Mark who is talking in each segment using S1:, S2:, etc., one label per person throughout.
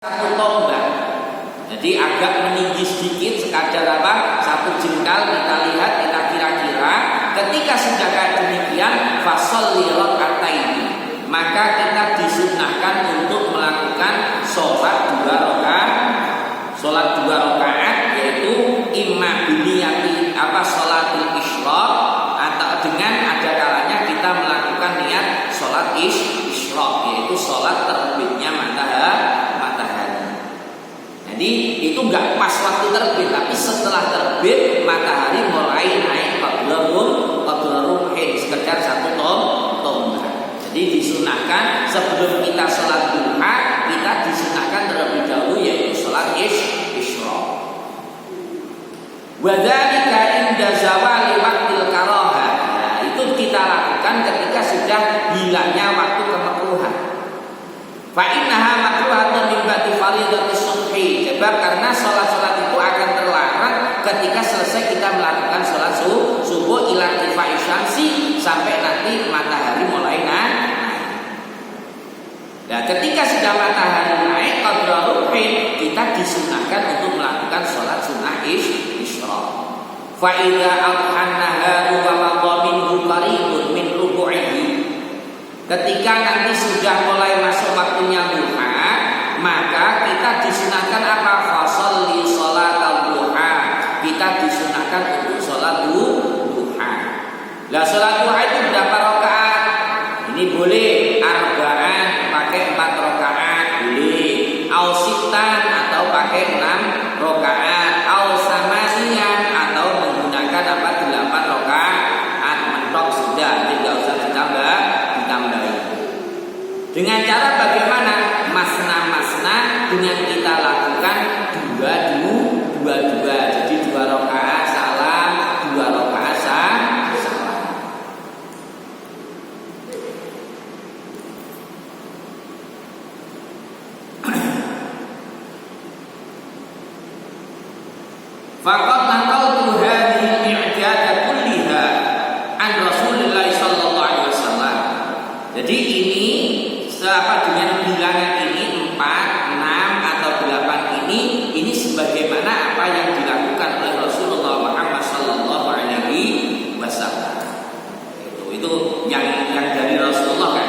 S1: satu tombak, jadi agak meninggi sedikit sekadar apa? Satu jengkal kita lihat, kita kira-kira. Ketika sudah kayak demikian, fasholli raka'ataini, maka kita disunahkan untuk melakukan sholat dua rakaat, yaitu imma biniyati sholatul isyraq, atau dengan ada kalanya kita melakukan niat sholat isyraq, yaitu sholat terbitnya matahari. Jadi itu nggak pas waktu terbit, tapi setelah terbit matahari mulai naik qabla sekedar satu tombak. Jadi disunahkan sebelum kita sholat duha, kita disunahkan terlebih dahulu yaitu sholat isyraq. Wa dzalika inda zawali waqtil karahah. Itu kita lakukan ketika sudah hilangnya waktu kemakruhan. Fa innaha makruhatun min ba'di fardhatis subhi. Sebab karena sholat-sholat itu akan terlarang ketika selesai kita melakukan sholat subuh ila irtifa'i syamsi, sampai nanti matahari mulai naik. Nah, ketika sudah matahari naik qabla ruhin, kita disunahkan untuk melakukan sholat sunnah isyraq. Fa idza al-naharu wa madha minhu qaribun min rubu'ihi. Ketika nanti sudah mulai masuk waktunya duha, maka kita disunahkan apa? Fasholli sholatal duha. Kita disunahkan untuk sholat duha. Lah sholat duha itu berapa rakaat? Ini boleh arba'an, pakai 4 rakaat boleh. Au sittan, atau pakai 6 rakaat. Au samaniyan, atau menggunakan 8 rakaat mentok sudah, tidak usah ditambah. Dengan cara bagaimana? Masna dengan kita lakukan dua. Jadi 2 rakaat salam, 2 rakaat salam. Faqad naqaltu hadhihi al-i'jad kulliha an Rasulillah sallallahu alaihi wasallam. Jadi ini dengan bilangan ini 4, 6 atau 8 ini sebagaimana apa yang dilakukan oleh Rasulullah Muhammad sallallahu alaihi wasallam. Itu yang dari Rasulullah kan.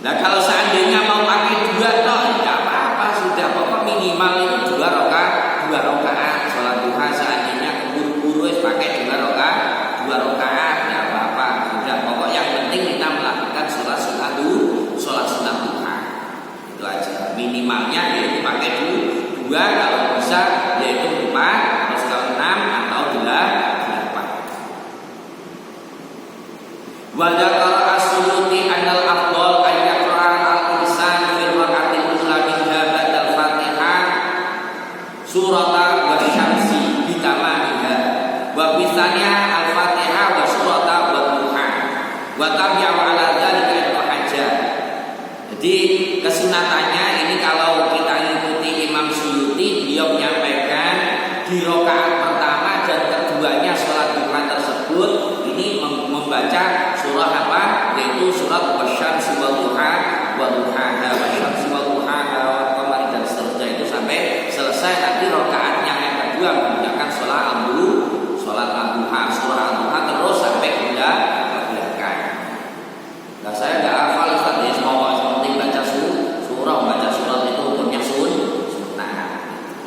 S1: Nah, kalau seandainya mau pakai 2 tidak apa-apa, sudah pokok minimal itu 2 rakaat sholat duha. Seandainya keburu-buru pakai 2 rakaat tidak apa-apa, sudah pokok yang penting kita melakukan sholat sunnah duha. Itu aja, minimalnya yaitu pakai 2, kalau bisa yaitu 4, terus kalau 6 atau 8. Wa dzakara as-Suyuti anal afdal surat wasyamsi bitamamiha wa bisanya al-fatihah wa surat wa duha wa tabi'u ala dzalika al-hajjah. Jadi kesunatannya ini kalau kita ikuti Imam Suyuti, beliau menyampaikan di rakaat pertama dan keduanya sholat duha tersebut ini membaca surah apa? Yaitu surat wasyamsi wa duha wasyamsi wa duha wa qamari dan seterusnya, itu sampai selesai. Nanti rakaatnya yang kedua menggunakan sholat duha, surah duha terus sampai ke belakang. Nah, saya nggak hafal Ustaz, ya semua penting baca baca surat itu hukumnya sunnah.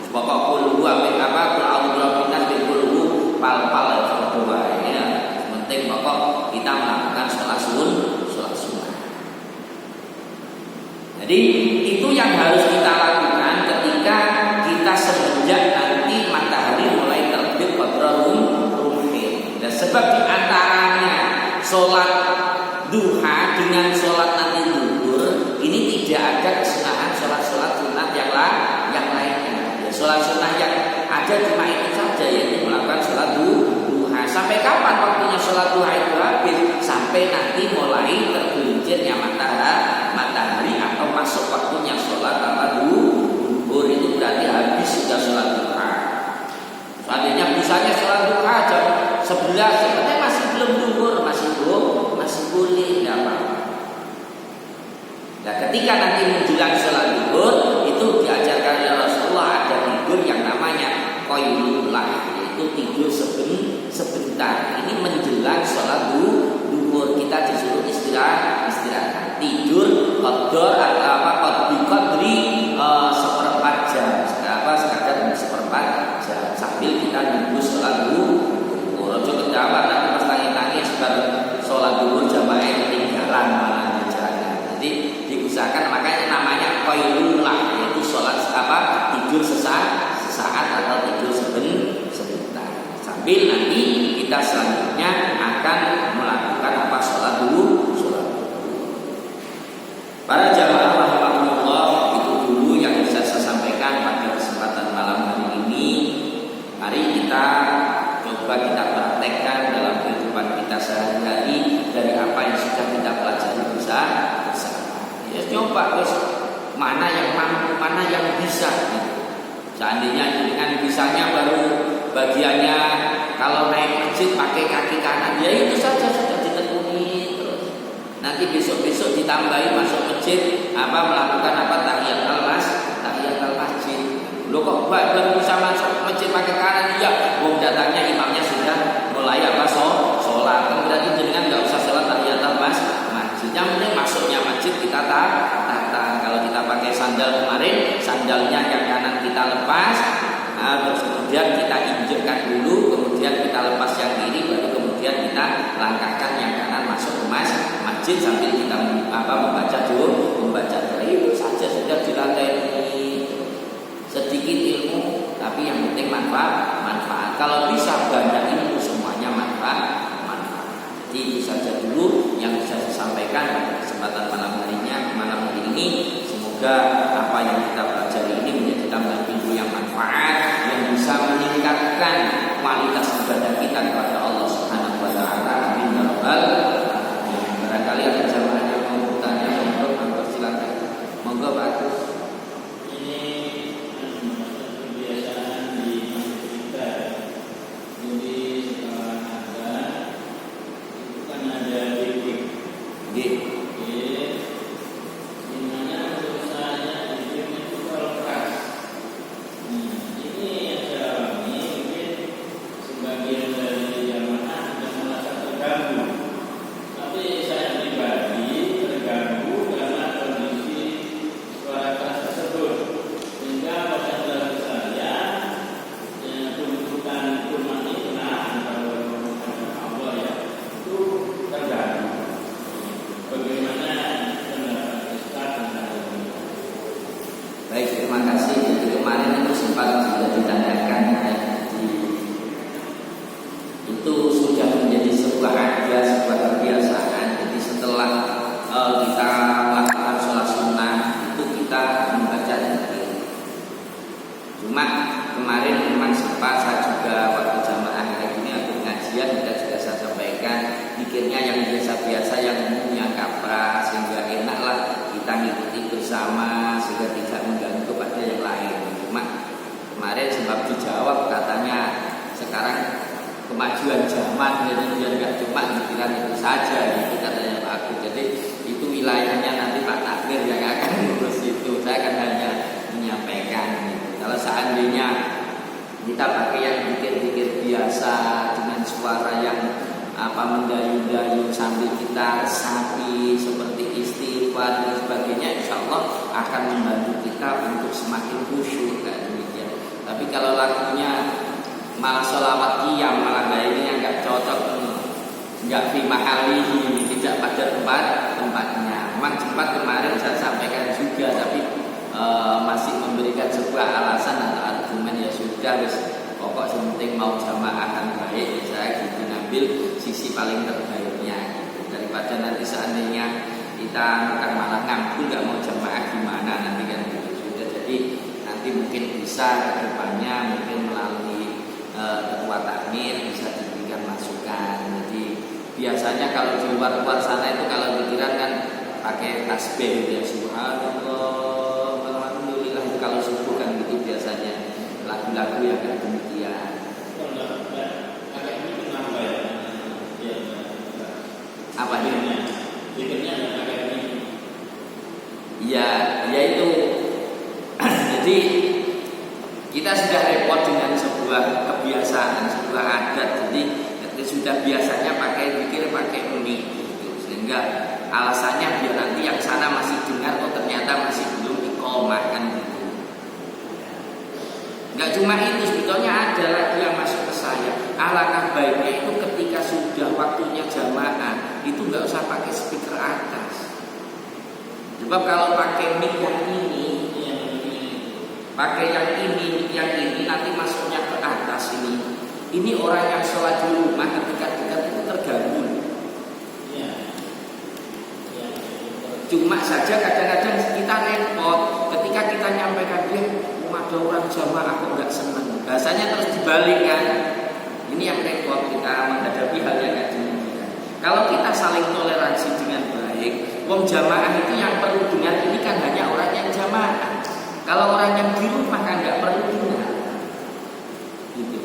S1: Pokok kulhu pal kedua ya. Penting pokok kita melakukan sholat sunnah. Jadi itu yang harus kita lakukan ketika kita semenjak nanti matahari mulai terbit qabla ruhin. Dan sebab diantaranya sholat duha dengan sholat nanti zuhur ini tidak ada kesunahan sholat sunnah yang lainnya. Ya, sholat sunnah yang ada cuma itu saja, yaitu melakukan sholat duha. Sampai kapan waktunya sholat duha itu habis? Sampai nanti mulai tergelincirnya matahari atau masuk waktunya sholat duhur. Itu berarti habis sudah sholat duha. Seandainya misalnya sholat duha jam 11, sebenarnya masih belum duhur, masih belum ketika nanti menjelang sholat zuhur itu diajarkan oleh Rasulullah ada tidur yang namanya qailullah, yaitu tidur sebentar. Ini menjelang sholat zuhur kita disuruh istirahat tidur qadar atau apa qadri seperempat jam, sekadar seperempat jam sambil kita nunggu sholat zuhur. Ojo kedawan nanti pas nangis baru sholat zuhur jamaah ketinggalan malah jangan. Jadi diusahakan, makanya namanya qailullah, yaitu sholat tidur sesaat atau tidur sebentar sambil nanti kita selanjutnya akan melakukan sholat zuhur. Para jamaah rahimahullah, itu dulu yang bisa saya sampaikan pada kesempatan malam hari ini. Mari kita coba kita praktekkan dalam kehidupan kita sehari-hari dari apa yang sudah kita pelajari bersama. Ya coba terus mana yang mampu, mana yang bisa. Seandainya dengan bisanya baru bagiannya kalau naik masjid pakai kaki kanan, ya itu saja sudah ditekuni terus. Nanti besok-besok ditambahi masuk masjid melakukan tahiyatul masjid. Loh kok baru bisa masuk masjid pakai kanan? Iya, datangnya imamnya sudah mulai sholat. Berarti dengan nggak usah sholat tahiyatul masjid. Yang penting masuknya masjid kita tata. Kalau kita pakai sandal kemarin, sandalnya yang kanan kita lepas, terus kemudian kita injekkan dulu, kemudian kita lepas yang kiri, baru kemudian kita langkahkan yang kanan masuk ke masjid sambil kita membaca doa. Itu saja sudah dilatih. Sedikit ilmu, tapi yang penting manfaat. Kalau bisa banyak ilmu, semuanya manfaat. Jadi itu saja dulu yang bisa saya sampaikan pada kesempatan malam hari ini. Semoga apa yang kita pelajari ini menjadi tambahan ilmu yang manfaat, yang bisa meningkatkan kualitas ibadah kita kepada Allah Subhanahu wa taala. Amin ya rabbal alamin. Barangkali ada jamaah yang mau bertanya, monggo silakan. Monggo Pak. mendayu-dayu sambil kita resapi seperti istighfar dan sebagainya, insya Allah akan membantu kita untuk semakin khusyuk kayak demikian. Tapi kalau lagunya malah sholawat qiyam, malah gayanya nggak cocok, nggak fi mahalihi, tidak pada tempatnya. Memang sempat kemarin saya sampaikan juga, tapi masih memberikan sebuah alasan atau argumen, ya sudah, pokok penting mau jamaah kan baik, saya gitu ngambil sisi paling terbaiknya gitu. Daripada nanti seandainya kita akan malah ngambil nggak mau jamaah gimana nanti kan gitu. Sudah, jadi nanti mungkin bisa kedepannya mungkin melalui ketua takmir bisa diberikan masukan. Jadi biasanya kalau di luar sana itu kalau pikiran kan pakai tasbih ya, subhanallah, alhamdulillah, itu kalau subuh kan gitu biasanya lagu-lagu yang kayak demikian. Apa ini? Ya, yaitu jadi kita sudah repot dengan sebuah kebiasaan, sebuah adat. Jadi sudah biasanya pakai mikir pakai mie gitu. Sehingga alasannya biar nanti yang sana masih dengar, oh ternyata masih belum iqomah kan gitu. Enggak cuma itu, sebetulnya ada lagi yang masuk ke saya. Alangkah baiknya itu ketika sudah waktunya jamaah itu enggak usah pakai speaker atas. Sebab kalau pakai mic yang ini, pakai yang ini nanti masuknya ke atas ini. Ini orang yang sholat di rumah ketika dekat itu terganggu. Cuma saja kadang-kadang kita repot ketika kita nyampaikan ada orang jamaah kok nggak senang. Bahasanya terus dibalikkan. Ini yang repot kita menghadapi hal yang kayak demikian. Kalau kita saling toleransi dengan baik, wong jamaah itu yang perlu dengar ini kan hanya orang yang jamaah. Kalau orang yang di rumah kan nggak perlu dengar. Gitu.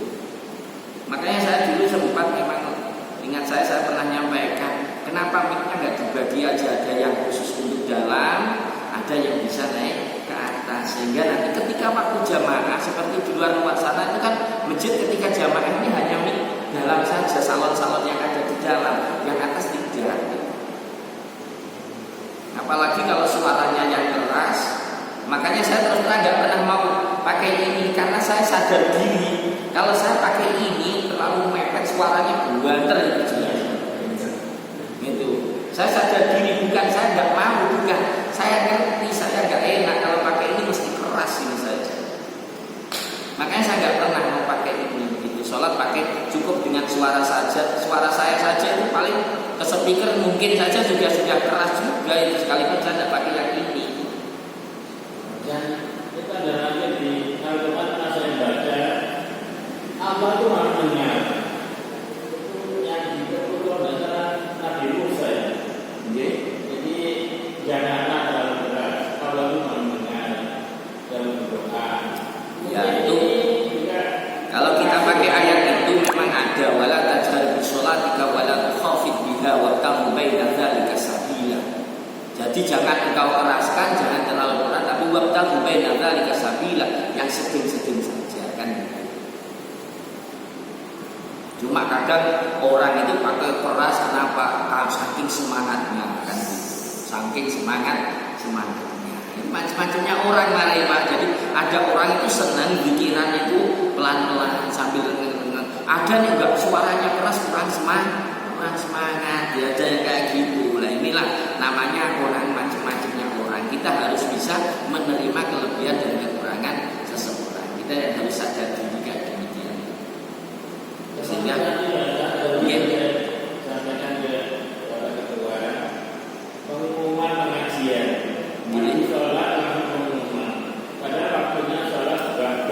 S1: Makanya saya dulu sempat memang ingat saya pernah nyampaikan kenapa mic-nya nggak dibagi aja, ada yang khusus untuk dalam, ada yang bisa naik ke atas, sehingga nanti ketika waktu jamaah seperti di luar rumah sana itu kan masjid ketika jamaah ini hanya mic dalam saja, salon-salon yang ada di dalam, yang atas tidak. Apalagi kalau suaranya yang keras, makanya saya terus terang nggak pernah mau pakai ini karena saya sadar diri kalau saya pakai ini terlalu mepet suaranya banter gitu. Saya sadar diri, bukan saya nggak mau, bukan saya ngerti saya nggak enak kalau pakai ini mesti keras ini saja. Makanya saya nggak pernah mau pakai ini gitu. Sholat pakai cukup dengan suara saja, suara saya saja itu paling ke speaker mungkin saja juga sudah keras juga itu, sekalipun saya tidak pakai yang ini.
S2: Dan kita ada lagi di Al-Quran pernah saya baca Allah itu maha mendengar. Itu yang diperlukan adalah Nabi Musa ya. Jadi janganlah terlalu berat. Allah itu maha mendengar dalam berdoa.
S1: Ya itu kalau kita pakai ayat itu memang ada wala tajhar bisolatika wala tukhafid biha wa tamu baina dzalika sabila. Jadi jangan engkau keraskan, jangan terlalu berat, tapi wabtagu baina dzalika sabila, yang sedang-sedang saja kan. Cuma kadang orang itu pakai keras kenapa? Saking semangatnya kan. Saking semangatnya. Macam-macamnya orang mari Pak. Jadi ada orang itu senang pikiran itu pelan-pelan sambil ada yang enggak suaranya keras kurang semangat, ya ada yang kayak gitu. Nah inilah namanya orang macam-macamnya orang. Kita harus bisa menerima kelebihan dan kekurangan seseorang. Kita yang harus sadar diri kayak demikian. Sehingga
S2: sampaikan ke ketua pengumuman